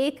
1,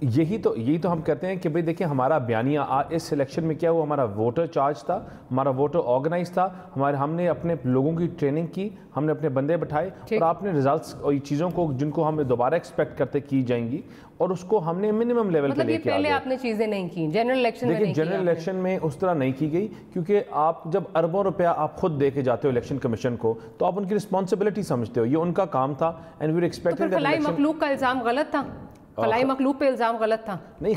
یہی تو ہم کہتے ہیں کہ بھئی دیکھیں ہمارا بیانیہ اس الیکشن میں کیا ہوا, ہمارا ووٹر چارج تھا, ہمارا ووٹر آرگنائز تھا, ہم نے اپنے لوگوں کی ٹریننگ کی, ہم نے اپنے بندے بٹھائے, اور آپ نے ریزلٹس اور چیزوں کو جن کو ہم دوبارہ ایکسپیکٹ کرتے کی جائیں گی, اور اس کو ہم نے منیمم لیول پہ لے کے آ گئے. پہلے آپ نے چیزیں نہیں کی جنرل الیکشن میں, دیکھیں جنرل الیکشن میں اس طرح نہیں کی گئی, کیونکہ آپ جب اربوں روپیہ آپ خود دے کے جاتے ہو الیکشن کمیشن کو تو آپ ان کی رسپانسبلٹی سمجھتے ہو, یہ ان کا کام تھا. And we are expecting that خلائی مخلوق کا الزام غلط تھا, خلائی مخلوق پہ الزام غلط تھا. نہیں,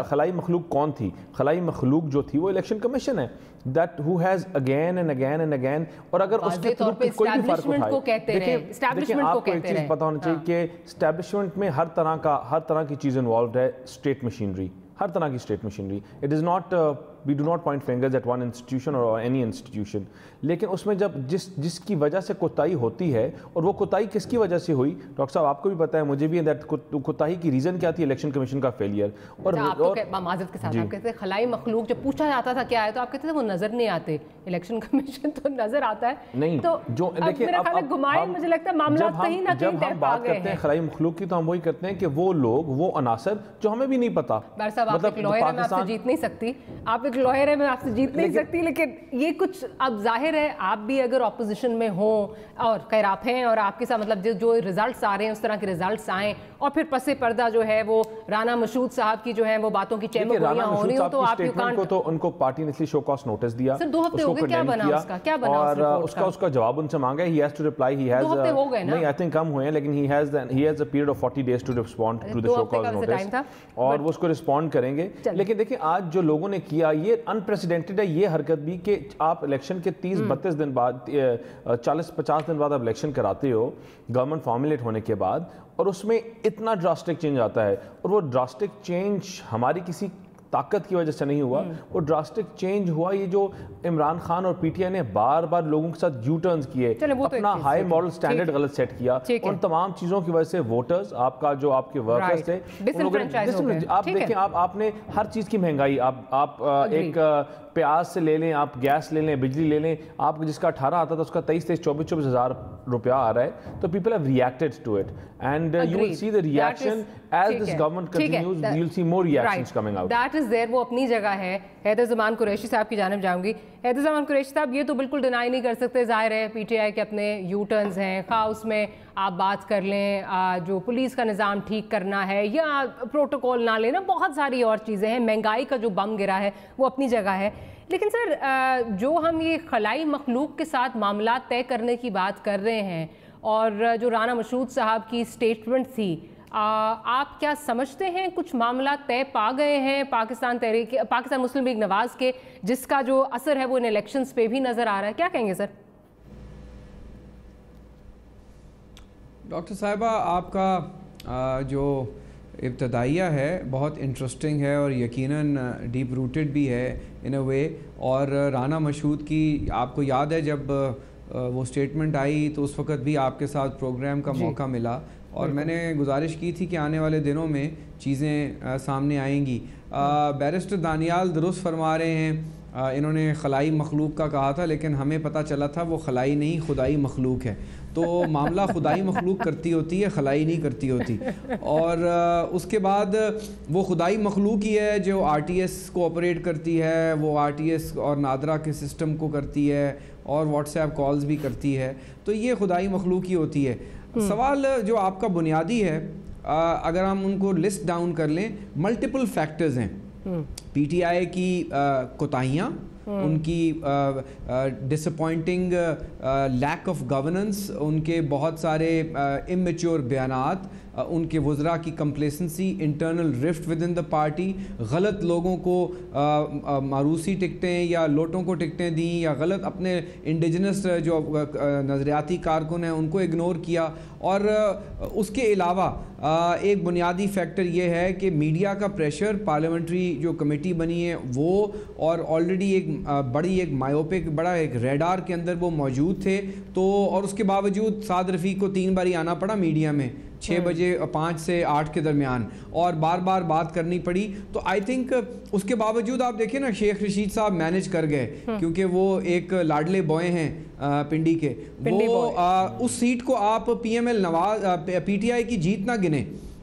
خلائی مخلوق کون تھی؟ خلائی مخلوق جو تھی وہ الیکشن کمیشن ہے, that who has again and again and again. اور اگر اس کے تھرو کوئی بھی فرق اٹھائے, دیکھیں آپ کو ایک چیز پتا ہونا چاہیے کہ اسٹیبلشمنٹ میں ہر طرح کی چیز انوالوڈ ہے, اسٹیٹ مشینری, ہر طرح کی state machinery. It is not we do not point fingers at one institution or any institution. لیکن اس میں جب جس کی وجہ سے کوتاہی ہوتی ہے, اور وہ کوتاہی کس کی وجہ سے ہوئی ڈاکٹر صاحب آپ کو بھی پتا ہے, مجھے بھی, کوتاہی کی ریزن کیا تھی الیکشن کمیشن کا فیلئر. اور معذرت کے ساتھ آپ کہتے ہیں خلائی مخلوق جب پوچھا جاتا تھا کیا ہے تو آپ کہتے تھے وہ نظر نہیں آتے, الیکشن کمیشن تو نظر آتا ہے. نہیں, تو جو دیکھیں مجھے لگتا ہے معاملات کہیں نہ کہیں جب ہم بات کرتے ہیں خلائی مخلوق کی تو ہم وہی کرتے ہیں کہ وہ لوگ, وہ عناصر جو ہمیں بھی نہیں پتا. مطلب پاکستان جیت نہیں سکتی, آپ ایک لوئر ہے, میں آپ سے جیت نہیں سکتی, لیکن یہ کچھ اب ظاہر ہے آپ بھی اگر اپوزیشن میں ہوں اور خیر آپ ہیں, اور آپ کے ساتھ مطلب جو ریزلٹس آ رہے ہیں اس طرح کے ریزلٹس آئیں, اور پھر پس پردہ جو ہے وہ رانا مشہود صاحب کی جو ہے وہ باتوں کی چیمک گولیاں ہو رہی ہوں, تو آپ تو ان کو پارٹی نے اس لیے شو کاز نوٹس دیا. سر 2 ہفتے ہو گئے, کیا بنا اس کا, کیا بنا اس کا جواب ان سے مانگا, he has to reply, he has 2 ہفتے ہو گئے نا, نہیں I think کم ہوئے ہیں, لیکن he has a period of 40 days to respond to the show cause notice, اور وہ اس کو رسپونڈ کریں گے. لیکن دیکھیں آج جو لوگوں نے کیا یہ انپریسیڈنٹڈ ہے, یہ حرکت بھی کہ آپ الیکشن کے 30-32 دن بعد, 40-50 دن بعد آپ الیکشن کراتے ہو گورنمنٹ فارمولیٹ ہونے کے بعد, اور اس میں اتنا ڈراسٹک چینج آتا ہے. اور وہ ڈراسٹک چینج ہماری کسی طاقت کی وجہ سے نہیں ہوا, وہ ڈراسٹک چینج ہوا یہ جو عمران خان اور پی ٹی آئی نے بار بار لوگوں کے ساتھ یو ٹرنز کیے, اپنا ہائی ماڈل سٹینڈرڈ غلط سیٹ کیا, ان تمام چیزوں کی وجہ سے ووٹرز, آپ کا جو آپ کے ورکرز تھے, آپ دیکھیں آپ نے ہر چیز کی مہنگائی, آپ ایک پیاز سے لے لیں, آپ گیس لے لیں, بجلی لے لیں, آپ جس کا 18 آتا تھا اس کا 23-24 ہزار روپیہ آ رہا ہے. تو people have reacted to it, and you will see the reaction as this government continues, we will see more reactions coming out. That is there, وہ اپنی جگہ ہے. حیدر زمان قریشی صاحب کی جانب جاؤں گی. حیدر زمان قریشی صاحب یہ تو بالکل ڈینائی نہیں کر سکتے, ظاہر ہے پی ٹی آئی کے اپنے یو ٹرنز ہیں, خواہ اس میں آپ بات کر لیں جو پولیس کا نظام ٹھیک کرنا ہے یا پروٹوکول نہ لینا, بہت ساری اور چیزیں ہیں, مہنگائی کا جو بم گرا ہے وہ اپنی جگہ ہے. لیکن سر جو ہم یہ خلائی مخلوق کے ساتھ معاملات طے کرنے کی بات کر رہے ہیں, اور جو رانا مشہود صاحب کی سٹیٹمنٹ تھی, آپ کیا سمجھتے ہیں کچھ معاملات طے پا گئے ہیں پاکستان مسلم لیگ نواز کے, جس کا جو اثر ہے وہ ان الیکشنز پہ بھی نظر آ رہا ہے؟ کیا کہیں گے سر؟ ڈاکٹر صاحبہ آپ کا جو ابتدائیہ ہے بہت انٹرسٹنگ ہے اور یقیناً ڈیپ روٹڈ بھی ہے ان اے وے. اور رانا مشہود کی آپ کو یاد ہے جب وہ سٹیٹمنٹ آئی تو اس وقت بھی آپ کے ساتھ پروگرام کا موقع ملا, اور میں نے گزارش کی تھی کہ آنے والے دنوں میں چیزیں سامنے آئیں گی. بیرسٹر دانیال درست فرما رہے ہیں, انہوں نے خلائی مخلوق کا کہا تھا, لیکن ہمیں پتہ چلا تھا وہ خلائی نہیں خدائی مخلوق ہے. تو معاملہ خدائی مخلوق کرتی ہوتی ہے, خلائی نہیں کرتی ہوتی. اور اس کے بعد وہ خدائی مخلوق ہی ہے جو آر ٹی ایس کو آپریٹ کرتی ہے, وہ آر ٹی ایس اور نادرا کے سسٹم کو کرتی ہے, اور واٹس ایپ کالز بھی کرتی ہے. تو یہ خدائی مخلوق ہی ہوتی ہے. سوال جو آپ کا بنیادی ہے, اگر ہم ان کو لسٹ ڈاؤن کر لیں, ملٹیپل فیکٹرز ہیں. پی ٹی آئی کی کوتاہیاں, ان کی disappointing lack of governance, ان کے بہت سارے اممیچور بیانات, ان کے وزراء کی complacency, internal rift with in the party, غلط لوگوں کو ماروسی ٹکٹیں یا لوٹوں کو ٹکٹیں دیں, یا غلط اپنے انڈیجنس جو نظریاتی کارکن ہیں ان کو اگنور کیا. اور اس کے علاوہ ایک بنیادی فیکٹر یہ ہے کہ میڈیا کا پریشر, پارلیمنٹری جو کمیٹی بنی ہے وہ, اور آلریڈی ایک بڑی ایک مایوپک بڑا ایک ریڈار کے اندر وہ موجود تھے. تو اور اس کے باوجود سعد رفیق کو 3 باری آنا پڑا میڈیا میں, 6 بجے 5 سے 8 کے درمیان, اور بار بار بات کرنی پڑی. تو آئی تھنک اس کے باوجود آپ دیکھیں نا, شیخ رشید صاحب مینج کر گئے, کیونکہ وہ ایک لاڈلے بوئے ہیں پنڈی کے. وہ اس سیٹ کو آپ P M L Nawaz, P T I کی جیت نہ گنے,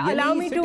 Allow me to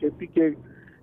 KPK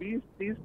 20, 30,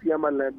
PMLN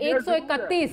131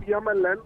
PMLN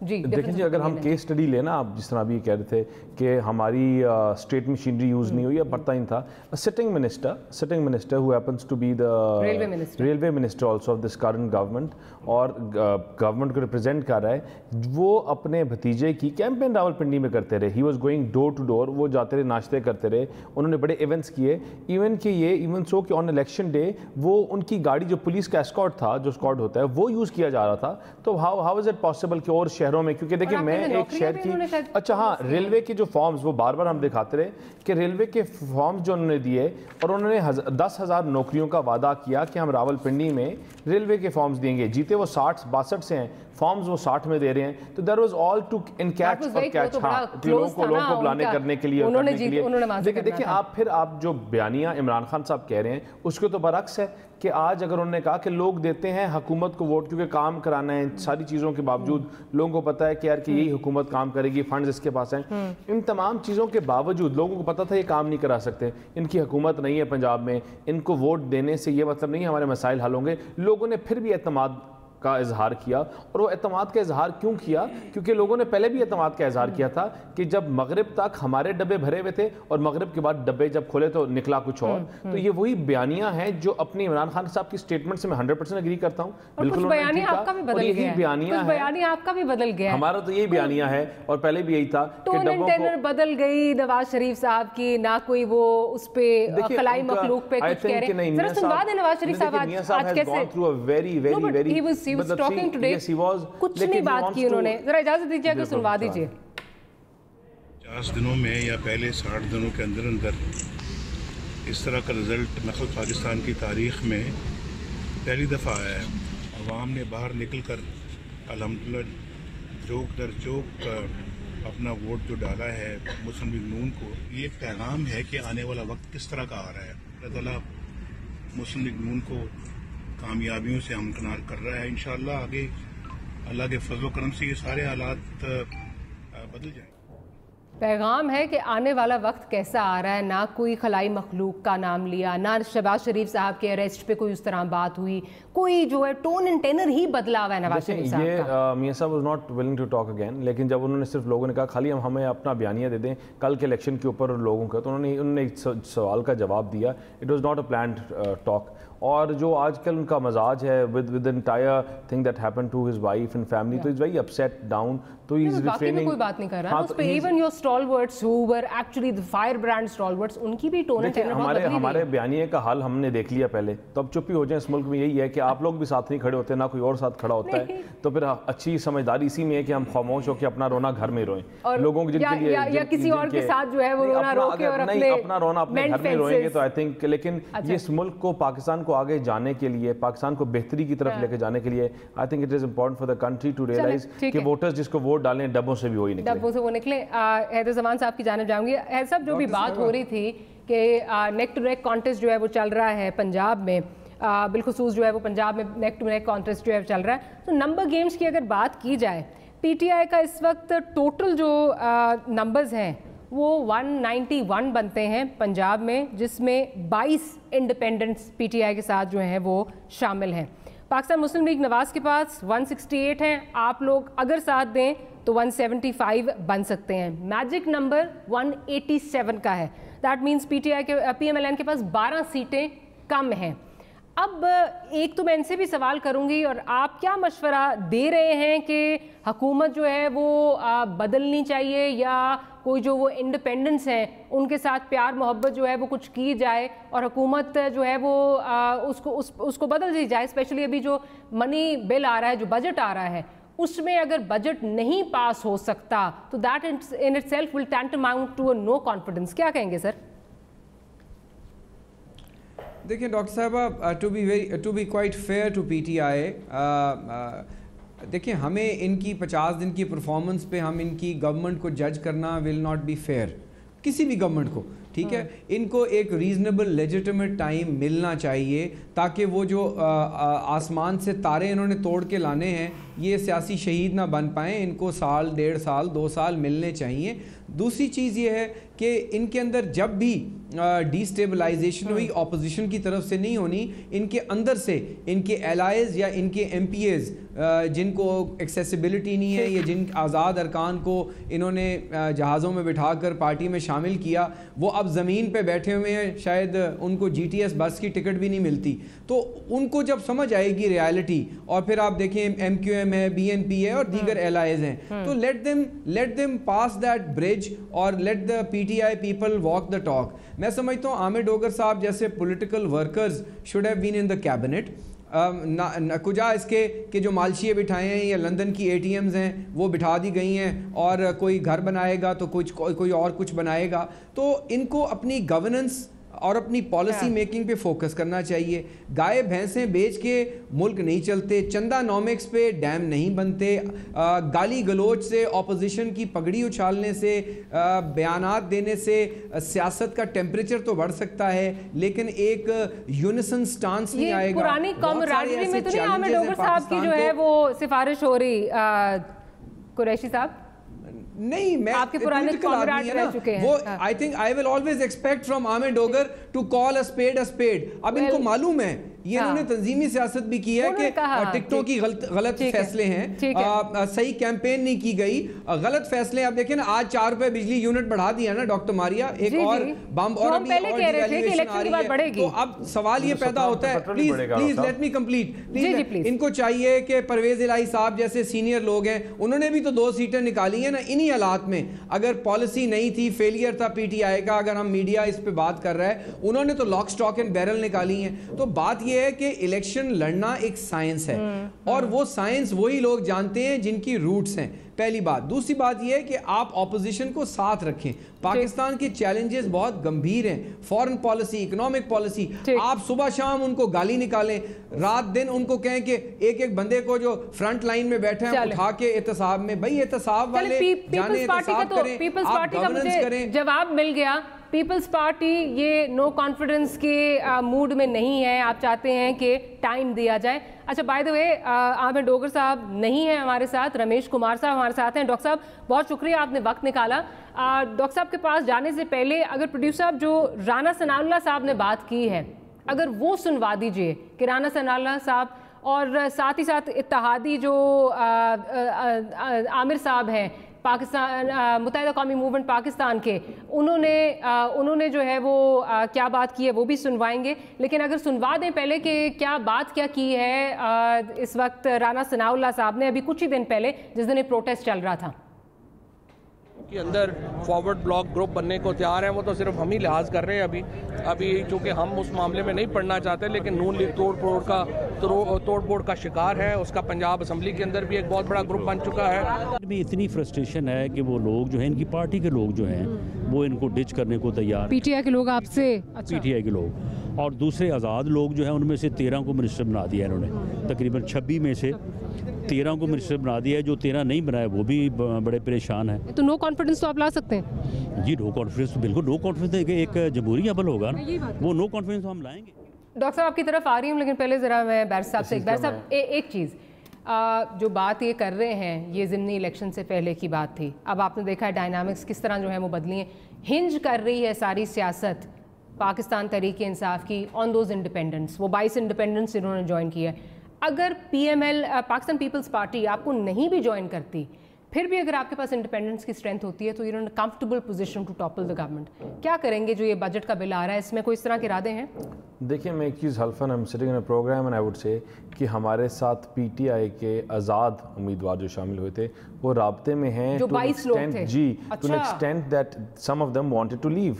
دیکھیں جی اگر ہم کیس اسٹڈی لینا آپ جس طرح ابھی کہہ رہے تھے کہ ہماری اسٹیٹ مشینری یوز نہیں ہوئی یا پتہ نہیں تھا sitting minister who happens to be the railway minister also of this current government اور گورنمنٹ کو ریپرزینٹ کر رہا ہے وہ اپنے بھتیجے کی کیمپین راولپنڈی میں کرتے رہے he was going door to door وہ جاتے رہے ناشتے کرتے رہے انہوں نے بڑے ایونٹس کیے ایون سو کہ آن الیکشن ڈے وہ ان کی گاڑی جو پولیس کا اسکارٹ تھا جو اسکارٹ ہوتا ہے وہ یوز کیا جا رہا تھا تو ہاؤ از اٹ پاسبل کہ اور شہروں میں کیونکہ دیکھیں میں ایک شہر کی اچھا ہاں ریلوے کے جو فارمز وہ بار بار ہم دکھاتے رہے کہ ریلوے کے فارمز جو انہوں نے دیے اور انہوں نے 10,000 نوکریوں کا وعدہ کیا کہ ہم راولپنڈی میں ریلوے کے فارمز دیں گے جیتے وہ 62 سے ہیں فارمز وہ 60 میں دے رہے ہیں تو there was all to encash اور catch ہاں لوگوں کو بلانے کرنے کے لیے دیکھیں آپ جو بیانیہ عمران خان صاحب کہہ رہے ہیں اس کے تو برعکس ہے کہ آج اگر انہوں نے کہا کہ لوگ دیتے ہیں حکومت کو ووٹ کیونکہ کام کرانا ہے ساری چیزوں کے باوجود لوگوں کو پتہ ہے کہ یار کہ یہی حکومت کام کرے گی فنڈز اس کے پاس ہیں ان تمام چیزوں کے باوجود لوگوں کو پتہ تھا یہ کام نہیں کرا سکتے ان کی حکومت نہیں ہے پنجاب میں ان کو ووٹ دینے سے یہ مطلب نہیں ہمارے مسائل حل ہوں گے لوگوں نے پھر بھی اعتماد کا اظہار کیا اور وہ اعتماد کا اظہار کیوں کیا کیونکہ لوگوں نے پہلے بھی اعتماد کا اظہار کیا تھا کہ جب مغرب تک ہمارے ڈبے بھرے ہوئے تھے اور مغرب کے بعد ڈبے جب کھولے تو نکلا کچھ اور تو یہ وہی بیانیہ ہیں جو اپنی عمران خان صاحب کی سٹیٹمنٹ سے میں 100% اگری کرتا ہوں بالکل بیانیہ آپ کا بھی بدل گیا ہے بیانیہ آپ کا بھی بدل گیا ہے ہمارا تو یہی بیانیہ ہے اور پہلے بھی یہی تھا کہ ٹون ٹینر بدل گئی نواز شریف صاحب کی نہ کوئی وہ اس پہ خلائی مخلوق پہ کچھ کہہ رہے ہیں ذرا سنوا دیں نواز شریف صاحب آج کیسے کچھ نہیں بات کی انہوں نے ذرا اجازت دیجیے کہ سنوا دیجیے 50 دنوں میں یا پہلے 60 دنوں کے اندر اس طرح کا رزلٹ مثلا پاکستان کی تاریخ میں پہلی دفعہ آیا ہے عوام نے باہر نکل کر الحمدللہ چوک در چوک اپنا ووٹ جو ڈالا ہے مسلم لیگ نون کو یہ ایک پیغام ہے کہ آنے والا وقت کس طرح کا آ رہا ہے اللہ تعالیٰ مسلم لیگ نون کو کامیابیوں سے ہمکنار کر رہا ہے انشاءاللہ آگے اللہ کے فضل و کرم سے یہ سارے حالات بدل جائیں پیغام ہے کہ آنے والا وقت کیسا آ رہا ہے نہ کوئی خلائی مخلوق کا نام لیا نہ شہباز شریف صاحب کے اریسٹ پہ کوئی اس طرح بات ہوئی کوئی جو ہے ٹون اینڈ ٹینر ہی بدلا ہوا ہے نواز شریف صاحب کا میاں صاحب was not willing to talk again لیکن جب انہوں نے صرف لوگوں نے کہا خالی ہمیں اپنا بیانیہ دے دیں کل کے الیکشن کے اوپر لوگوں کا تو انہوں نے ایک سوال کا جواب دیا it was not a planned talk اور جو آج کل ان کا مزاج ہے with entire thing that happen to his wife and family تو از ویری اپسیٹ ڈاؤن تو ہی از ریفریننگ کوئی بات نہیں کر رہا اس پہ even your stalwarts who were actually the firebrand stalwarts ان کی بھی ٹون اینڈ ٹینر بہت بدلی ہمارے بیانیے کا حال ہم نے دیکھ لیا پہلے تو اب چپ ہی ہو جائیں اس ملک میں یہی ہے کہ آپ لوگ بھی ساتھ نہیں کھڑے ہوتے نہ کوئی اور ساتھ کھڑا ہوتا ہے تو پھر اچھی سمجھداری اسی میں ہے کہ ہم خاموش ہو کے اپنا رونا گھر میں روئیں لوگوں کو جن کے لیے یا کسی اور کے ساتھ جو ہے وہ رونا رو کے اور اپنا رونا اپنے گھر میں روئیں گے تو آئی تھنک لیکن یہ اس ملک کو پاکستان کو آگے جانے کے لیے پاکستان کو بہتری کی طرف لے کے جانے کے لیے I think it is important for the country to realise کہ ووٹرز جس کو ووٹ ڈالیں ڈبوں سے بھی وہی نکلیں ڈبوں سے وہ نکلیں حیدر زمان صاحب کی جانب جاؤں گی حیدر صاحب جو بھی بات ہو رہی تھی کہ نیک ٹو نیک کانٹیسٹ جو ہے وہ چل رہا ہے پنجاب میں بالخصوص جو ہے وہ پنجاب میں نیک ٹو نیک کانٹیسٹ جو ہے چل رہا ہے تو نمبر گیمز کی اگر بات کی جائے پی ٹی آئی کا اس وقت ٹوٹل جو نمبرز ہیں وہ 191 بنتے ہیں پنجاب میں جس میں 22 انڈیپینڈنٹس پی ٹی آئی کے ساتھ جو ہیں وہ شامل ہیں پاکستان مسلم لیگ نواز کے پاس 168 ہیں آپ لوگ اگر ساتھ دیں تو 175 بن سکتے ہیں میجک نمبر 187 کا ہے دیٹ مینس پی ٹی آئی کے پی ایم ایل این کے پاس 12 سیٹیں کم ہیں اب ایک تو میں ان سے بھی سوال کروں گی اور آپ کیا مشورہ دے رہے ہیں کہ حکومت جو ہے وہ بدلنی چاہیے یا کوئی جو وہ انڈیپینڈنٹس ہیں ان کے ساتھ پیار محبت جو ہے وہ کچھ کی جائے اور حکومت جو ہے وہ اس کو بدل دی جائے اسپیشلی ابھی جو منی بل آ رہا ہے جو بجٹ آ رہا ہے اس میں اگر بجٹ نہیں پاس ہو سکتا تو that in itself will tantamount to a no confidence کیا کہیں گے سر دیکھیں ڈاکٹر صاحبہ to be quite fair to P T I دیکھیں ہمیں ان کی 50 دن کی پرفارمنس پہ ہم ان کی گورنمنٹ کو جج کرنا ول ناٹ بی فیئر کسی بھی گورنمنٹ کو ٹھیک ہے, ان کو ایک ریزنیبل لیجٹیمیٹ ٹائم ملنا چاہیے تاکہ وہ جو آسمان سے تارے انہوں نے توڑ کے لانے ہیں یہ سیاسی شہید نہ بن پائیں, ان کو سال 1.5 سال 2 سال ملنے چاہیے. دوسری چیز یہ ہے کہ ان کے اندر جب بھی ڈی اسٹیبلائزیشن ہوئی اپوزیشن کی طرف سے نہیں ہونی, ان کے اندر سے ان کے ایلائز یا ان کے ایم پی ایز جن کو ایکسیسیبلٹی نہیں ہے یا جن آزاد ارکان کو انہوں نے جہازوں میں بٹھا کر پارٹی میں شامل کیا, وہ اب زمین پہ بیٹھے ہوئے ہیں, شاید ان کو جی ٹی ایس بس کی ٹکٹ بھی نہیں ملتی. تو ان کو جب سمجھ آئے گی ریالٹی, اور پھر آپ دیکھیں ایم کیو ایم ہے, بی این پی ہے اور دیگر ایلائز ہیں, تو late them pass that bridge اور let the PTI people walk the talk. میں سمجھتا ہوں عامر ڈوگر صاحب جیسے political workers should have been in the cabinet. کجا اس کے کہ جو مالشیے بٹھائے ہیں یا لندن کی اے ٹی ایمز ہیں وہ بٹھا دی گئی ہیں, اور کوئی گھر بنائے گا تو کوئی اور کچھ بنائے گا. تو ان کو اپنی گورننس اور اپنی پالیسی میکنگ پہ فوکس کرنا چاہیے. گائے بھینسیں بیچ کے ملک نہیں چلتے, چندہ نومکس پہ ڈیم نہیں بنتے, گالی گلوچ سے, اپوزیشن کی پگڑی اچھالنے سے, بیانات دینے سے سیاست کا ٹیمپریچر تو بڑھ سکتا ہے لیکن ایک یونیسن سٹانس نہیں آئے گا. پرانی کامراڈری میں تو نہیں عامر ڈوگر صاحب کی جو ہے وہ سفارش ہو رہی, قریشی صاحب نہیں, میں آپ کے پرانے کامراڈ رہ چکے ہیں. وہ I think I will always expect from Amir Dogar to call a spade a spade. اب ان کو معلوم ہے یہ انہوں نے تنظیمی سیاست بھی کی ہے کہ ٹکٹوں کی غلط فیصلے ہیں, صحیح کیمپین نہیں کی گئی, غلط فیصلے. آپ دیکھیں نا آج 4 روپے بجلی یونٹ بڑھا دیا نا ڈاکٹر ماریا, ایک اور بم اور ابھی اور ڈیویلیویشن آ رہی ہے. تو اب سوال یہ پیدا ہوتا ہے, please let me complete, please ان کو چاہیے کہ پرویز الہی صاحب جیسے سینئر لوگ ہیں, انہوں نے بھی تو 2 سیٹیں نکالی ہیں نا انہی حالات میں. اگر پالیسی نہیں تھی, فیلئر تھا پی ٹی آئی کا, اگر ہم میڈیا اس پہ بات کر رہا ہے, انہوں نے تو لاک سٹاک اینڈ بیرل نکالی ہیں. تو بات یہ ہے کہ الیکشن لڑنا ایک سائنس ہے, اور وہ سائنس وہی لوگ جانتے ہیں جن کی روٹس ہیں, پہلی بات. دوسری بات یہ ہے کہ آپ اپوزیشن کو ساتھ رکھیں. پاکستان کے چیلنجز بہت گمبھیر ہیں, فورن پالیسی, اکنامک پالیسی. آپ صبح شام ان کو گالی نکالیں, رات دن ان کو کہیں کہ ایک بندے کو جو فرنٹ لائن میں بیٹھے ہیں اٹھا کے احتساب میں, بھائی احتساب والے جانے احتساب کریں, آپ گورننس کریں. جواب مل گیا. پیپلز پارٹی یہ نو کانفیڈنس کے موڈ میں نہیں ہے, آپ چاہتے ہیں کہ ٹائم دیا جائے. اچھا بائی دا وے عامر ڈوگر صاحب نہیں ہیں ہمارے ساتھ, رمیش کمار صاحب ہمارے ساتھ ہیں. ڈاکٹر صاحب بہت شکریہ آپ نے وقت نکالا. ڈاکٹر صاحب کے پاس جانے سے پہلے اگر پروڈیوسر صاحب جو رانا ثناء اللہ صاحب نے بات کی ہے اگر وہ سنوا دیجئے کہ رانا ثناء اللہ صاحب اور ساتھ ہی ساتھ اتحادی جو عامر صاحب ہیں پاکستان متحدہ قومی موومنٹ پاکستان کے, انہوں نے جو ہے وہ کیا بات کی ہے وہ بھی سنوائیں گے. لیکن اگر سنوا دیں پہلے کہ کیا بات کیا کی ہے اس وقت رانا ثناء اللہ صاحب نے ابھی کچھ ہی دن پہلے جس دن پروٹیسٹ چل رہا تھا کے اندر فارورڈ بلاک گروپ بننے کو تیار ہیں. وہ تو صرف ہم ہی لحاظ کر رہے ہیں ابھی چونکہ ہم اس معاملے میں نہیں پڑھنا چاہتے, لیکن نون لیگ توڑ پھوڑ کا شکار ہے. اس کا پنجاب اسمبلی کے اندر بھی ایک بہت بڑا گروپ بن چکا ہے. اتنی فرسٹریشن ہے کہ وہ لوگ جو ہیں ان کی پارٹی کے لوگ جو ہیں وہ ان کو ڈچ کرنے کو تیار, پی ٹی آئی کے لوگ آپ سے, پی ٹی آئی کے لوگ, اور دوسرے آزاد لوگ جو ہیں ان میں سے 13 کو منسٹر بنا دیا انہوں نے. تقریباً 26 میں سے 13 کو منسٹر بنا دیا ہے, جو 13 نہیں بنائے وہ بھی بڑے پریشان ہیں. تو نو کانفیڈنس تو آپ لا سکتے ہیں جی. نو کانفیڈنس بالکل نو کانفیڈنس ہے کہ ایک جمہوری عمل ہوگا نا, وہ نو کانفیڈنس ہم لائیں گے. ڈاکٹر صاحب آپ کی طرف آ رہی ہوں, لیکن پہلے ذرا میں بیرس صاحب سے, بیرس صاحب ایک چیز جو بات یہ کر رہے ہیں یہ ضمنی الیکشن سے پہلے کی بات تھی. اب آپ نے دیکھا ہے ڈائنامکس کس طرح جو ہے وہ بدلی ہیں. ہنج کر رہی ہے ساری سیاست پاکستان تحریک انصاف کی آن دوز انڈیپینڈنٹس, وہ 22 انڈیپینڈنٹس انہوں نے جوائن کیا ہے. اگر P M L Pakistan Peoples Party آپ کو نہیں بھی جوائن کرتی, پھر بھی اگر آپ کے پاس انڈیپینڈنس کی اسٹرینتھ ہوتی ہے تو you are in comfortable position to topple the government. کیا کریں گے جو یہ بجٹ کا بل آ رہا ہے, اس میں کوئی اس طرح کے ارادے ہیں؟ دیکھیں میں ایک چیز حلفاً ہم sitting in a program and I would say کہ ہمارے ساتھ پی ٹی آئی کے آزاد امیدوار جو شامل ہوئے تھے وہ رابطے میں ہیں جو 22 لوگ تھے. جی, to an extent that some of them wanted to leave.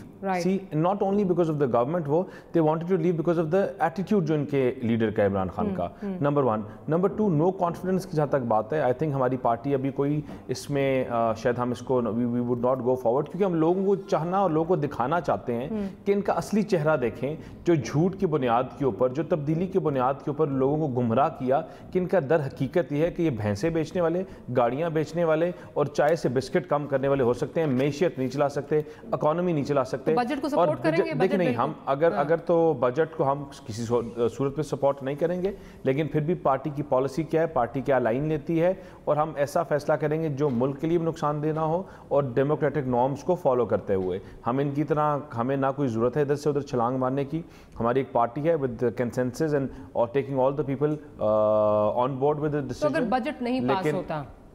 See not only because of the government, وہ they wanted to leave because of the attitude جو ان کے لیڈر کا عمران خان کا. نمبر 1. نمبر 2, نو کانفیڈنس کی جہاں تک بات ہے, آئی تھنک ہماری پارٹی ابھی کوئی اس میں شاید ہم اس کو we would not go forward, کیونکہ ہم لوگوں کو چاہنا اور لوگوں کو دکھانا چاہتے ہیں کہ ان کا اصلی چہرہ دیکھیں، جو جھوٹ کی بنیاد کے اوپر، جو تبدیلی کی بنیاد کے اوپر لوگوں کو گمراہ کیا، کہ ان کا در حقیقت یہ ہے کہ یہ بھینسیں بیچنے والے، گاڑیاں بیچنے والے اور چائے سے بسکٹ کم کرنے والے ہو سکتے ہیں، معیشت نہیں چلا سکتے، اکانومی نہیں چلا سکتے۔ بجٹ کو سپورٹ کریں گے؟ دیکھیں نہیں، ہم اگر تو بجٹ کو ہم کسی صورت پہ سپورٹ نہیں کریں گے، لیکن پھر بھی پارٹی کی پالیسی کیا ہے، پارٹی کیا لائن لیتی ہے، اور ہم ایسا فیصلہ کریں گے جو ملک کے لیے بھی نقصان دہ نہ ہو اور ڈیموکریٹک نارمز کو فالو کرتے ہوئے۔ ہم ان کی طرح، ہمیں نہ کوئی ضرورت ہے ادھر سے ادھر چھلانگ مارنے کی۔ ہماری ایک پارٹی ہے ود کنسنسس اینڈ اور taking all the people on board with the decision. تو اگر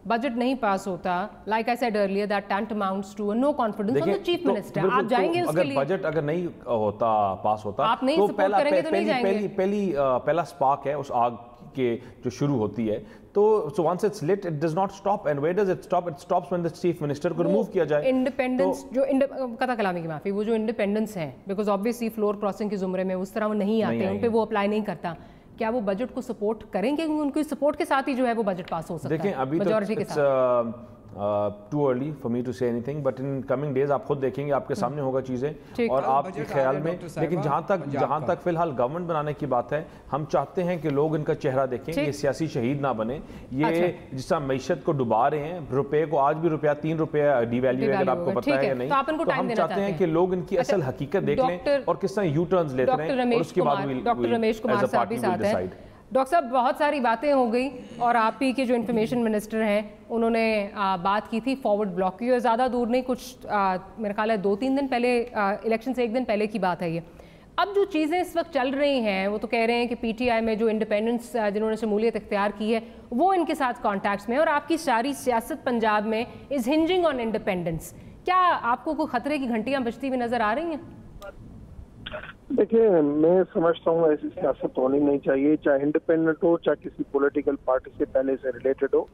بجٹ نہیں پاس ہوتا like I said earlier that tantamounts to no confidence on the chief minister, آپ جائیں گے اس کے لیے؟ اگر بجٹ اگر نہیں ہوتا، پاس ہوتا، آپ نہیں سپورٹ کریں گے تو نہیں جائیں گے؟ پہلا سپارک ہے اس آگ کے جو شروع ہوتی ہے، تو so once it's lit it does not stop, and where does it stop? It stops when the chief minister کو remove کیا جائے۔ انڈیپینڈنس جو قطع کلامی کی معافی، وہ جو انڈیپینڈنس ہیں بیکاز obviously فلور کراسنگ کے زمرے میں اس طرح وہ نہیں آتے، ان پہ وہ اپلائی نہیں کرتا، کیا وہ بجٹ کو سپورٹ کریں گے؟ ان کی سپورٹ کے ساتھ ہی جو ہے وہ بجٹ پاس ہو سکتا ہے۔ دیکھیں ابھی تو too early for me to say anything, but in coming days آپ خود دیکھیں گے، آپ کے سامنے ہوگا چیزیں، اور آپ کے خیال میں۔ لیکن جہاں تک فی الحال گورنمنٹ بنانے کی بات ہے، ہم چاہتے ہیں کہ لوگ ان کا چہرہ دیکھیں، یہ سیاسی شہید نہ بنے، یہ جس طرح معیشت کو ڈبا رہے ہیں، روپے کو آج بھی روپیہ 3 روپے ڈی ویلیو ہے، اگر آپ کو پتہ ہے یا نہیں، تو ہم چاہتے ہیں کہ لوگ ان کی اصل حقیقت دیکھ لیں اور کس طرح یو ٹرنز لیتے رہیں، اور اس کے بعد ڈاکٹر رمیش کمار صاحب بھی ساتھ ہیں۔ ڈاکٹر صاحب بہت ساری باتیں ہو گئی، اور آپ ہی کے جو انفارمیشن منسٹر ہیں انہوں نے بات کی تھی فارورڈ بلاک کی، اور زیادہ دور نہیں، کچھ میرا خیال ہے 2-3 دن پہلے، الیکشن سے 1 دن پہلے کی بات ہے یہ۔ اب جو چیزیں اس وقت چل رہی ہیں، وہ تو کہہ رہے ہیں کہ پی ٹی آئی میں جو انڈیپینڈنس جنہوں نے شمولیت اختیار کی ہے وہ ان کے ساتھ کانٹیکٹس میں، اور آپ کی ساری سیاست پنجاب میں از ہنجنگ آن انڈیپینڈنس۔ کیا آپ کو کوئی خطرے کی گھنٹیاں بجتی ہوئی نظر آ رہی ہیں؟ دیکھیں، میں سمجھتا ہوں ایسی سیاست ہونی نہیں چاہیے، چاہے انڈیپینڈنٹ ہو، چاہے کسی پولیٹیکل پارٹی سے پہلے سے ریلیٹڈ ہو۔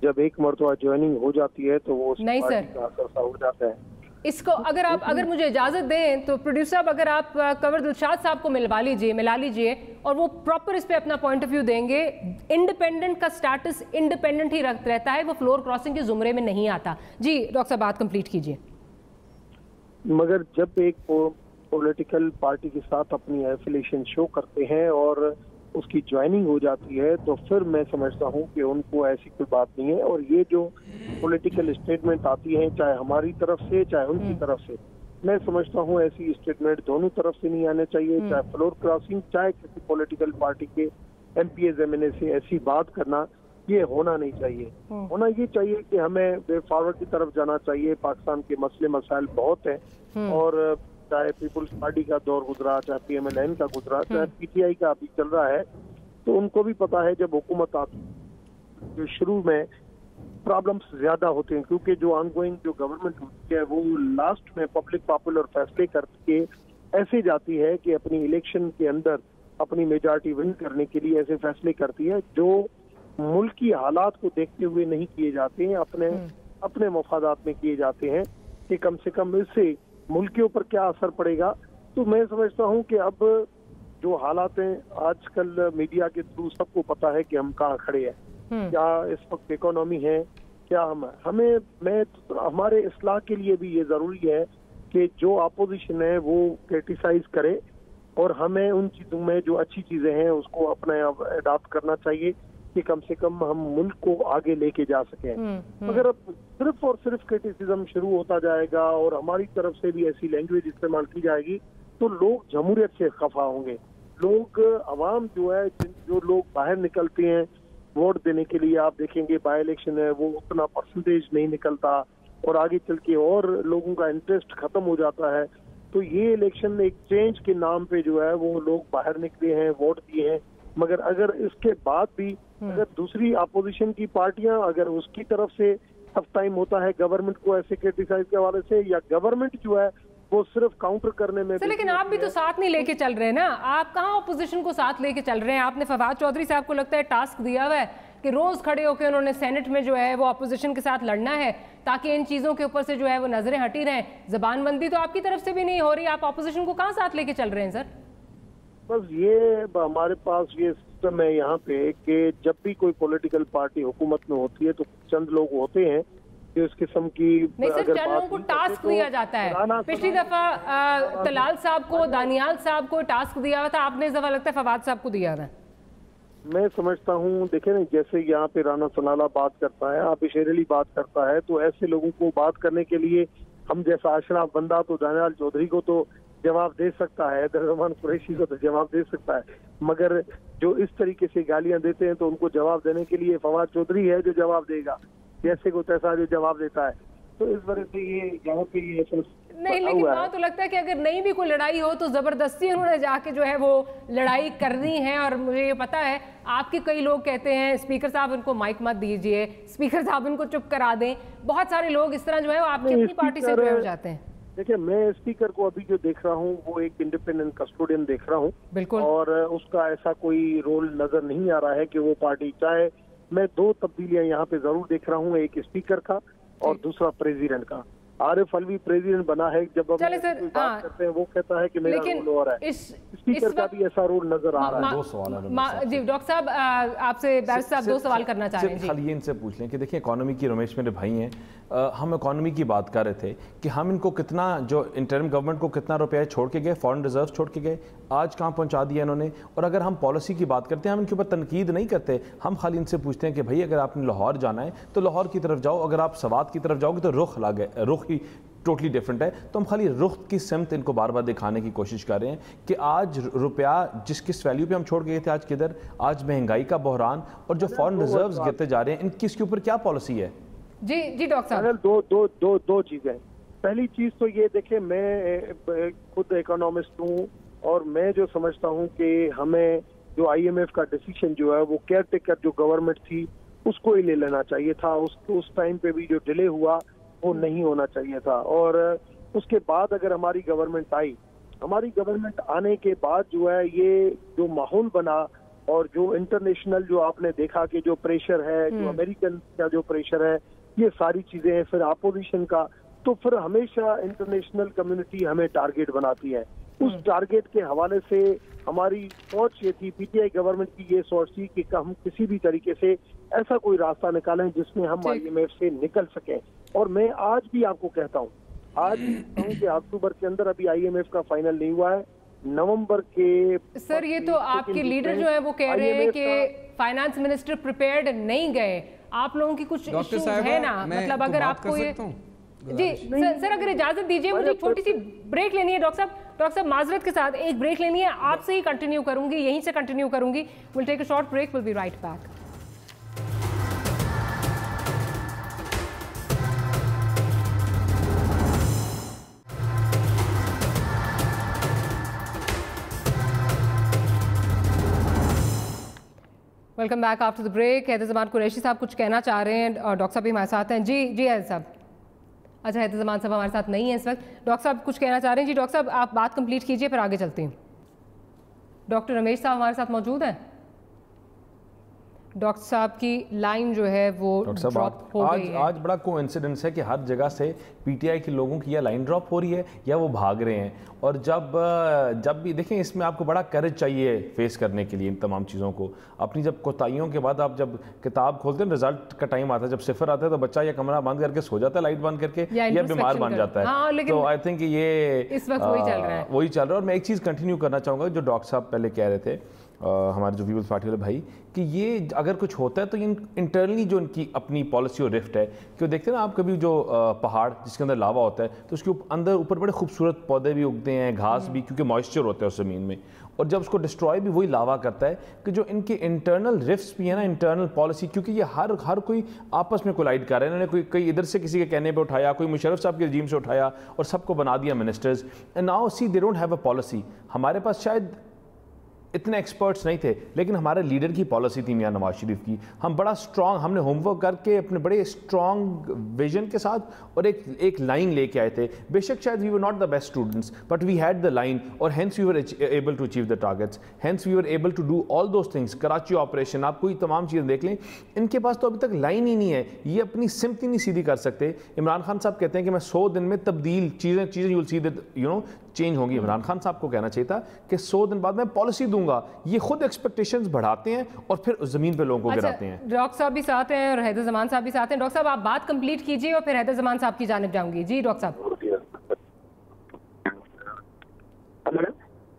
جب ایک مرتبہ جوائننگ ہو جاتی ہے تو وہ اس پارٹی کا اثر سا ہو جاتا ہے۔ اس کو اگر مجھے اجازت دیں تو پروڈیوسر صاحب، اگر آپ کنور دلشاد صاحب کو ملا لیجئے اور وہ پراپر اس پہ اپنا پوائنٹ آف ویو دیں گے۔ انڈیپینڈنٹ کا سٹیٹس انڈیپینڈنٹ ہی رہتا ہے، وہ فلور کراسنگ کے زمرے میں نہیں آتا۔ جی ڈاکٹر صاحب بات کمپلیٹ کیجئے۔ مگر جب ایک پولیٹیکل پارٹی کے ساتھ اپنی ایفیلیشن شو کرتے ہیں اور اس کی جوائننگ ہو جاتی ہے، تو پھر میں سمجھتا ہوں کہ ان کو ایسی کوئی بات نہیں ہے۔ اور یہ جو پولیٹیکل اسٹیٹمنٹ آتی ہیں، چاہے ہماری طرف سے چاہے ان کی طرف سے، میں سمجھتا ہوں ایسی اسٹیٹمنٹ دونوں طرف سے نہیں آنے چاہیے، چاہے فلور کراسنگ چاہے کسی پولیٹیکل پارٹی کے M P as M N A سے ایسی بات کرنا، یہ ہونا نہیں چاہیے۔ ہونا یہ چاہیے کہ ہمیں وے فارورڈ کی طرف جانا چاہیے۔ پاکستان کے مسئلے مسائل بہت ہیں، اور چاہے پیپلز پارٹی کا دور گزرا، چاہے پی ایم ایل این کا گزرا، چاہے پی ٹی آئی کا ابھی چل رہا ہے، تو ان کو بھی پتا ہے جب حکومت آتی جو شروع میں پرابلمس زیادہ ہوتے ہیں، کیونکہ جو آن گوئنگ جو گورنمنٹ ہوتی ہے وہ لاسٹ میں پبلک پاپولر فیصلے کر کے ایسے جاتی ہے کہ اپنی الیکشن کے اندر اپنی میجارٹی ون کرنے کے لیے ایسے فیصلے کرتی ہے جو ملکی حالات کو دیکھتے ہوئے نہیں کیے جاتے ہیں، اپنے مفادات میں کیے جاتے ہیں کہ کم سے کم اس سے ملک کے اوپر کیا اثر پڑے گا۔ تو میں سمجھتا ہوں کہ اب جو حالات ہیں آج کل میڈیا کے تھرو سب کو پتا ہے کہ ہم کہاں کھڑے ہیں، کیا اس وقت اکانومی ہے، کیا ہمارے اصلاح کے لیے بھی یہ ضروری ہے کہ جو اپوزیشن ہے وہ کرٹیسائز کرے، اور ہمیں ان چیزوں میں جو اچھی چیزیں ہیں اس کو اپنے اڈاپٹ کرنا چاہیے کہ کم سے کم ہم ملک کو آگے لے کے جا سکیں۔ مگر اب صرف اور صرف کرٹیسزم شروع ہوتا جائے گا اور ہماری طرف سے بھی ایسی لینگویج استعمال کی جائے گی تو لوگ جمہوریت سے خفا ہوں گے۔ لوگ عوام جو ہے، جو لوگ باہر نکلتے ہیں ووٹ دینے کے لیے، آپ دیکھیں گے بائی الیکشن ہے وہ اتنا پرسنٹیج نہیں نکلتا، اور آگے چل کے اور لوگوں کا انٹرسٹ ختم ہو جاتا ہے۔ تو یہ الیکشن ایک چینج کے نام پہ جو ہے وہ لوگ باہر نکلے ہیں، ووٹ دیے ہیں، مگر اگر اس کے بعد بھی اگر دوسری اپوزیشن کی پارٹیاں اگر اس کی طرف سے ٹف ٹائم ہوتا ہے گورنمنٹ کو ایسے کرٹیسائز کے حوالے سے، یا گورنمنٹ جو ہے وہ صرف کاؤنٹر کرنے میں، لیکن آپ بھی تو ساتھ نہیں لے کے چل رہے ہیں نا، آپ کہاں اپوزیشن کو ساتھ لے کے چل رہے ہیں؟ آپ نے فواد چودھری صاحب کو لگتا ہے ٹاسک دیا ہوا ہے کہ روز کھڑے ہو کے انہوں نے سینٹ میں جو ہے وہ اپوزیشن کے ساتھ لڑنا ہے تاکہ ان چیزوں کے اوپر سے جو ہے وہ نظریں ہٹی رہیں۔ زبان بندی تو آپ کی طرف سے بھی نہیں ہو رہی، آپ اپوزیشن کو کہاں ساتھ لے کے چل رہے ہیں سر؟ بس یہ ہمارے پاس یہ سسٹم ہے یہاں پہ کہ جب بھی کوئی پولیٹیکل پارٹی حکومت میں ہوتی ہے تو چند لوگ ہوتے ہیں جو اس قسم کی نہیں سر، چند لوگوں کو ٹاسک دیا جاتا ہے. پچھلی دفعہ طلال صاحب کو، دانیال صاحب کو ٹاسک دیا ہوا تھا، آپ نے اس دفعہ لگتا ہے فواد صاحب کو دیا ہے. میں سمجھتا ہوں دیکھیں نا، جیسے یہاں پہ رانا ثناء بات کرتا ہے، آپ شیر علی بات کرتا ہے، تو ایسے لوگوں کو بات کرنے کے لیے ہم جیسا اشراف بندہ تو دانیال چودھری کو تو جواب دے سکتا ہے، درزمان قریشی کو تو جواب دے سکتا ہے، مگر جو اس طریقے سے گالیاں دیتے ہیں تو ان کو جواب دینے کے لیے فواد چودھری ہے جو جواب دے گا، جیسے کو تیسا جو جواب دیتا ہے. تو اس وجہ سے یہ یہاں پہ یہ نہیں، لیکن وہاں تو لگتا ہے کہ اگر نہیں بھی کوئی لڑائی ہو تو زبردستی انہوں نے جا کے جو ہے وہ لڑائی کرنی ہے. اور مجھے یہ پتا ہے آپ کے کئی لوگ کہتے ہیں اسپیکر صاحب ان کو مائک مت دیجئے، اسپیکر صاحب ان کو چپ کرا دیں. بہت سارے لوگ اس طرح جو ہے وہ آپ کی اپنی پارٹی سے جو ہو جاتے ہیں. دیکھیں، میں اسپیکر کو ابھی جو دیکھ رہا ہوں وہ ایک انڈیپینڈنٹ کسٹوڈین دیکھ رہا ہوں بالکل، اور اس کا ایسا کوئی رول نظر نہیں آ رہا ہے کہ وہ پارٹی چاہے. میں دو تبدیلیاں یہاں پہ ضرور دیکھ رہا ہوں، ایک اسپیکر کا اور دوسرا پریزیڈنٹ کا. عارف علوی پریزیڈنٹ بنا ہے، جب ہم بات کرتے ہیں وہ کہتا ہے کہ میرا رول ہو رہا ہے. اسپیکر کا بھی ایسا رول نظر آ رہا ہے. دو سوال جی ڈاکٹر صاحب آپ سے بیرسٹر صاحب دو سوال کرنا چاہ رہے ہیں. خالی ان سے پوچھ لیں کہ دیکھیں اکانومی کی، رمیش میرے بھائی ہیں، ہم اکانومی کی بات کر رہے تھے کہ ہم ان کو کتنا، جو انٹرم گورنمنٹ کو کتنا روپیہ چھوڑ کے گئے، فارن ریزرو چھوڑ کے گئے، آج کہاں پہنچا دیا انہوں نے. اور اگر ہم پالیسی کی بات کرتے ہیں ہم ان کے اوپر تنقید نہیں کرتے، ہم خالی ان سے پوچھتے ہیں کہ بھائی اگر آپ نے لاہور جانا ہے تو لاہور کی طرف جاؤ، اگر آپ سوات کی طرف جاؤ گے تو رخ ہی ٹوٹلی ڈیفرنٹ ہے. تو ہم خالی رخ کی سمت ان کو بار بار دکھانے کی کوشش کر رہے ہیں کہ آج روپیہ کس ویلیو پہ ہم چھوڑ گئے تھے آج کدھر. آج مہنگائی کا بحران اور جو فارن ریزروز گرتے جا رہے ہیں، ان کی اس کے اوپر کیا پالیسی ہے؟ جی ڈاکٹر صاحب، دو چیزیں. پہلی چیز تو یہ دیکھیں، میں خود اکنامسٹ ہوں اور میں جو سمجھتا ہوں کہ ہمیں جو آئی ایم ایف کا ڈیسیشن جو ہے وہ کیئر ٹیکر جو گورنمنٹ تھی اس کو ہی لے لینا چاہیے تھا. اس ٹائم پہ بھی جو ڈیلے ہوا وہ نہیں ہونا چاہیے تھا. اور اس کے بعد اگر ہماری گورنمنٹ آئی، ہماری گورنمنٹ آنے کے بعد جو ہے یہ جو ماحول بنا اور جو انٹرنیشنل جو آپ نے دیکھا کہ جو پریشر ہے، جو امریکن کا جو پریشر ہے، یہ ساری چیزیں ہیں، پھر اپوزیشن کا، تو پھر ہمیشہ انٹرنیشنل کمیونٹی ہمیں ٹارگیٹ بناتی ہے. اس ٹارگیٹ کے حوالے سے ہماری سوچ یہ تھی، پی ٹی آئی گورنمنٹ کی یہ سوچ تھی کہ ہم کسی بھی طریقے سے ایسا کوئی راستہ نکالیں جس میں ہم آئی ایم ایف سے نکل سکیں. اور میں آج بھی آپ کو کہتا ہوں کہ اکتوبر کے اندر ابھی آئی ایم ایف کا فائنل نہیں ہوا ہے، نومبر کے. سر یہ تو آپ کے لیڈر جو ہے وہ کہہ رہے ہیں کہ فائنانس منسٹر پریپیئرڈ نہیں گئے. آپ لوگوں کی کچھ ایشوز ہے نا، مطلب اگر آپ کو جی سر اگر اجازت دیجیے مجھے چھوٹی سی بریک لینی ہے. ڈاکٹر صاحب معذرت کے ساتھ ایک بریک لینی ہے، آپ سے ہی کنٹینیو کروں گی، یہیں سے کنٹینیو کروں گی. we'll take a short break, we'll be right back. Welcome back after the break. Haider Zaman Qureshi صاحب کچھ کہنا چاہ رہے ہیں اور ڈاکٹر صاحب بھی ہمارے ساتھ ہیں. جی حیدر صاحب. اچھا حیدر زمان صاحب ہمارے ساتھ نہیں ہیں اس وقت. ڈاکٹر صاحب کچھ کہنا چاہ رہے ہیں. جی ڈاکٹر صاحب آپ بات کمپلیٹ کیجئے پھر آگے چلتے ہیں. ڈاکٹر رمیش صاحب ہمارے ساتھ موجود ہیں. ڈاکٹر صاحب کی لائن جو ہے وہ ڈراپ ہو گئی ہے. آج بڑا کو انسیڈنس ہے کہ ہر جگہ سے پی ٹی آئی کے لوگوں کی یا لائن ڈراپ ہو رہی ہے یا وہ بھاگ رہے ہیں. اور جب بھی دیکھیں اس میں آپ کو بڑا کریج چاہیے فیس کرنے کے لیے ان تمام چیزوں کو. اپنی جب کوتاہیوں کے بعد آپ جب کتاب کھولتے ہیں رزلٹ کا ٹائم آتا ہے، جب صفر آتا ہے تو بچہ یا کمرہ بند کر کے سو جاتا ہے، لائٹ بند کر کے، یا بیمار بن جاتا ہے. تو آئی تھنک یہ اس وقت وہی چل رہا ہے. اور میں ایک چیز کنٹینیو کرنا چاہوں گا جو ڈاکٹر صاحب پہلے کہہ رہے تھے، ہمارے جو پیپلز پارٹی والے بھائی، کہ یہ اگر کچھ ہوتا ہے تو انٹرنلی جو ان کی اپنی پالیسی اور رفٹ ہے کہ دیکھتے ہیں نا آپ کبھی جو پہاڑ جس کے اندر لاوا ہوتا ہے تو اس کے اندر اوپر بڑے خوبصورت پودے بھی اگتے ہیں، گھاس بھی، کیونکہ موئسچر ہوتا ہے اس زمین میں. اور جب اس کو ڈسٹرائے بھی وہی لاوا کرتا ہے کہ جو ان کے انٹرنل رفٹس بھی ہیں نا، انٹرنل پالیسی، کیونکہ یہ ہر کوئی آپس میں کولائڈ کر رہے ہیں. انہوں نے کوئی ادھر سے کسی کے کہنے پہ اٹھایا، کوئی مشرف صاحب کے رجیم سے اٹھایا اور سب کو بنا دیا ministers. And now see they don't have a policy. ہمارے پاس شاید اتنے ایکسپرٹس نہیں تھے، لیکن ہمارے لیڈر کی پالیسی تھی میاں نواز شریف کی. ہم بڑا اسٹرانگ، ہم نے ہوم ورک کر کے اپنے بڑے اسٹرانگ ویژن کے ساتھ اور ایک لائن لے کے آئے تھے. بے شک شاید we were not the best students but we had the line اور hence we were able to achieve the targets, hence we were able to do all those things. Karachi operation, آپ کوئی تمام چیزیں دیکھ لیں، ان کے پاس تو ابھی تک لائن ہی نہیں ہے، یہ اپنی سمت ہی نہیں سیدھی کر سکتے. عمران خان صاحب کہتے ہیں کہ میں 100 دن میں تبدیل چیزیں you will see that you know change ہوں گی. عمران خان صاحب کو کہنا چاہیے تھا کہ 100 دن بعد میں پالیسی دوں گا. یہ خود ایکسپیکٹیشنز بڑھاتے ہیں اور پھر زمین پہ لوگوں کو گراتے ہیں. ڈاکٹر صاحب بھی ساتھ ہیں اور حیدر زمان صاحب بھی ساتھ ہیں. ڈاکٹر صاحب آپ بات کمپلیٹ کیجیے اور پھر حیدر زمان صاحب کی جانب جاؤں گی. جی ڈاکٹر صاحب.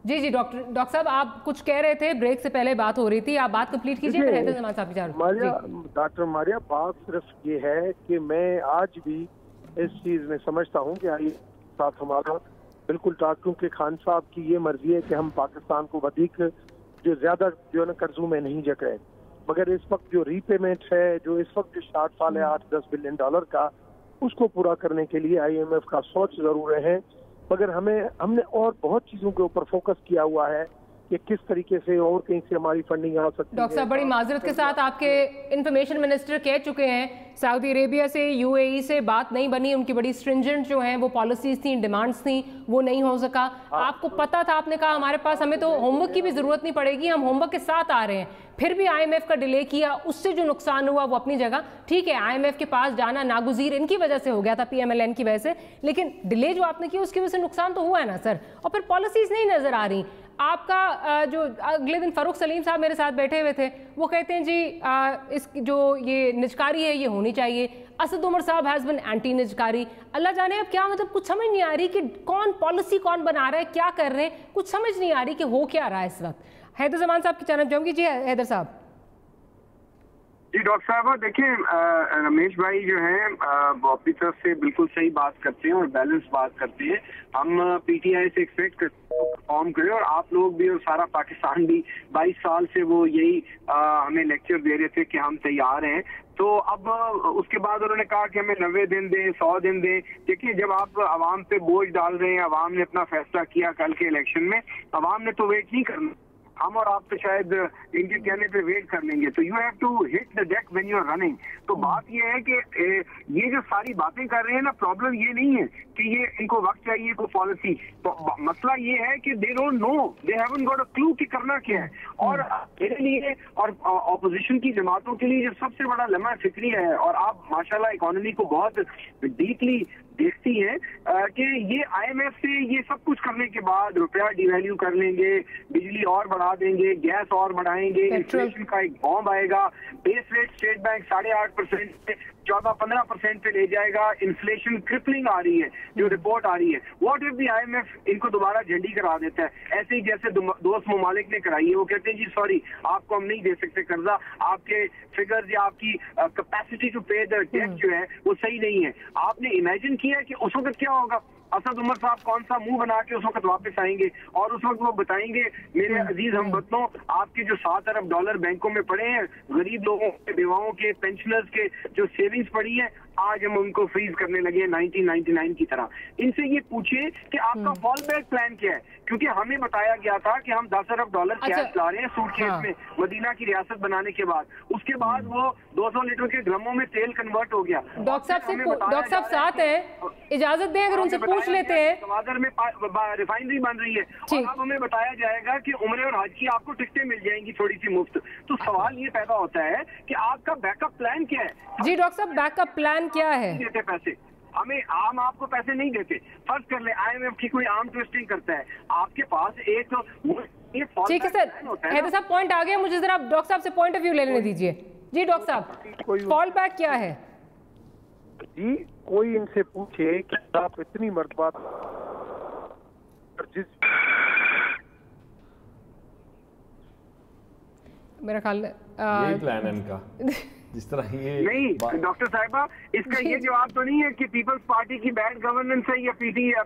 جی ڈاکٹر صاحب آپ کچھ کہہ رہے تھے، بریک سے پہلے بات ہو رہی تھی، آپ بات کمپلیٹ کیجیے پھر حیدر زمان صاحب کی جانب. ڈاکٹر ماریا، بات صرف یہ ہے کہ میں آج بھی اس چیز میں سمجھتا ہوں کہ ساتھ ہمارا بالکل ڈاکٹروں کے خان صاحب کی یہ مرضی ہے کہ ہم پاکستان کو ودیک جو زیادہ جو ہے نا قرضوں میں نہیں جکڑے، مگر اس وقت جو ری پیمنٹ ہے، جو اس وقت جو شارٹ فال ہے $8-10 بلین کا، اس کو پورا کرنے کے لیے IMF کا سوچ ضرور ہے. مگر ہم نے اور بہت چیزوں کے اوپر فوکس کیا ہوا ہے کہ کس طریقے سے اور کہیں سے ہماری فنڈنگ آ سکتی ہے. ڈاکٹر صاحب بڑی معذرت کے ساتھ آپ کے انفارمیشن منسٹر کہہ چکے ہیں سعودی عربیہ سے UAE سے بات نہیں بنی، ان کی بڑی اسٹرنجنٹ جو ہیں وہ پالیسیز تھیں، ڈیمانڈز تھیں، وہ نہیں ہو سکا. آپ کو پتا تھا، آپ نے کہا ہمارے پاس ہمیں تو ہوم ورک کی بھی ضرورت نہیں پڑے گی، ہم ہوم ورک کے ساتھ آ رہے ہیں. پھر بھی IMF کا ڈیلے کیا، اس سے جو نقصان ہوا وہ اپنی جگہ ٹھیک ہے. IMF کے پاس جانا ناگزیر ان کی وجہ سے ہو گیا تھا، PMLN کی وجہ سے، لیکن ڈیلے جو آپ نے کیا اس کی وجہ سے نقصان تو ہوا ہے نا سر. اور پھر پالیسیز نہیں نظر آ رہی. آپ کا جو اگلے دن فاروق سلیم صاحب میرے ساتھ بیٹھے ہوئے تھے، وہ کہتے ہیں جی اس جو یہ نجکاری ہے یہ ہونی چاہیے. اسد عمر صاحب ہیز بن اینٹی نجکاری. اللہ جانے اب کیا مطلب، کچھ سمجھ نہیں آ رہی کہ کون پالیسی کون بنا رہا ہے، کیا کر رہے ہیں، کچھ سمجھ نہیں آ رہی کہ ہو کیا رہا ہے اس وقت. حیدر زمان صاحب کی جانب جاؤں گی. جی حیدر صاحب. جی ڈاکٹر صاحب دیکھیں، رمیش بھائی جو ہیں وہ اپنی طرف سے بالکل صحیح بات کرتے ہیں اور بیلنس بات کرتے ہیں. ہم PTI سے ایکسپیکٹ کرتے ہیں پرفارم کریں، اور آپ لوگ بھی اور سارا پاکستان بھی 22 سال سے وہ یہی ہمیں لیکچر دے رہے تھے کہ ہم تیار ہیں. تو اب اس کے بعد انہوں نے کہا کہ ہمیں 90 دن دیں، 100 دن دیں. دیکھیے جب آپ عوام پہ بوجھ ڈال رہے ہیں، عوام نے اپنا فیصلہ کیا کل کے الیکشن میں، عوام نے تو ویٹ نہیں کرنا. ہم اور آپ تو شاید ان کے کہنے پہ ویٹ کر لیں گے. تو you have to hit the deck when you are running. تو بات یہ ہے کہ یہ جو ساری باتیں کر رہے ہیں نا، پرابلم یہ نہیں ہے کہ یہ ان کو وقت چاہیے کوئی پالیسی. تو مسئلہ یہ ہے کہ they don't know, they haven't got a clue کہ کرنا کیا ہے. اور میرے لیے اور اپوزیشن کی جماعتوں کے لیے جو سب سے بڑا لمحہ فکری ہے، اور آپ ماشاءاللہ اکانومی کو بہت ڈیپلی دیکھتی ہیں کہ یہ IMF سے یہ سب کچھ کرنے کے بعد روپیہ ڈی ویلیو کر لیں گے، بجلی اور بڑھا دیں گے، گیس اور بڑھائیں گے، انفلیشن کا ایک بوم آئے گا، بیس ریٹ اسٹیٹ بینک 8.5% سے 14-15% پہ لے جائے گا. انفلیشن ٹرپلنگ آ رہی ہے جو رپورٹ آ رہی ہے. واٹ اف دی IMF ان کو دوبارہ جھنڈی کرا دیتا ہے، ایسے ہی جیسے دوست ممالک نے کرائی ہے. وہ کہتے ہیں جی سوری آپ کو ہم نہیں دے سکتے قرضہ، آپ کے فگرز یا آپ کی capacity to pay the debt جو ہے وہ صحیح نہیں ہے. آپ نے امیجن کیا کہ اس وقت کیا ہوگا؟ اسد عمر صاحب کون سا منہ بنا کے اس وقت واپس آئیں گے اور اس وقت وہ بتائیں گے میرے عزیز ہم وطنوں، آپ کے جو $7 ارب بینکوں میں پڑے ہیں، غریب لوگوں کے، بیواؤں کے، پینشنرز کے جو سیونگز پڑی ہیں، آج ہم ان کو فریز کرنے لگے 1999 کی طرح. ان سے یہ پوچھیں کہ آپ کا فال بیک پلان کیا ہے، کیونکہ ہمیں بتایا گیا تھا کہ ہم $10 ارب کیش لا رہے ہیں سوٹ کیس میں مدینہ کی ریاست بنانے کے بعد. اس کے بعد وہ 200 لیٹر کے ڈرموں میں تیل کنورٹ ہو گیا. ڈاکٹر صاحب ساتھ ہیں، اجازت دیں اگر ان سے پوچھ لیتے ہیں. گوادر میں ریفائنری بن رہی ہے اور اب ہمیں بتایا جائے گا کہ عمرے اور حج کی آپ کو ٹکٹیں مل جائیں گی تھوڑی سی مفت. تو سوال یہ پیدا ہوتا ہے کہ آپ کا بیک اپ پلان کیا ہے؟ جی ڈاکٹر صاحب بیک اپ پلان کیا ہے؟ دیتے پیسے ہمیں، عام آپ کو پیسے نہیں دیتے. فرض کر لیں IMF کی کوئی عام ٹویسٹنگ کرتا ہے، آپ کے پاس ایک ٹھیک ہے سر. حیدر صاحب پوائنٹ آ گیا، مجھے ذرا ڈاکٹر صاحب سے پوائنٹ آف ویو لینے دیجیے. جی ڈاکٹر صاحب فال بیک کیا ہے؟ جی کوئی ان سے پوچھے کہ آپ اتنی مرتبہ میرا خیال یہی پلان ہے ان کا، جس طرح یہ نہیں ڈاکٹر صاحبہ، اس کا یہ جواب تو نہیں ہے کہ پیپلز پارٹی کی بیڈ گورننس ہے یا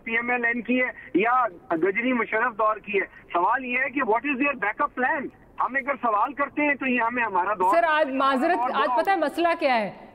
PMLN کی ہے یا گجری مشرف دور کی ہے. سوال یہ ہے کہ what is there back up plan. ہم اگر سوال کرتے ہیں تو یہ ہمیں ہمارا دور. سر آج معذرت، آج پتہ ہے مسئلہ کیا ہے؟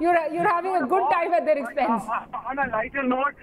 You're having a good time at their expense. On a lighter note,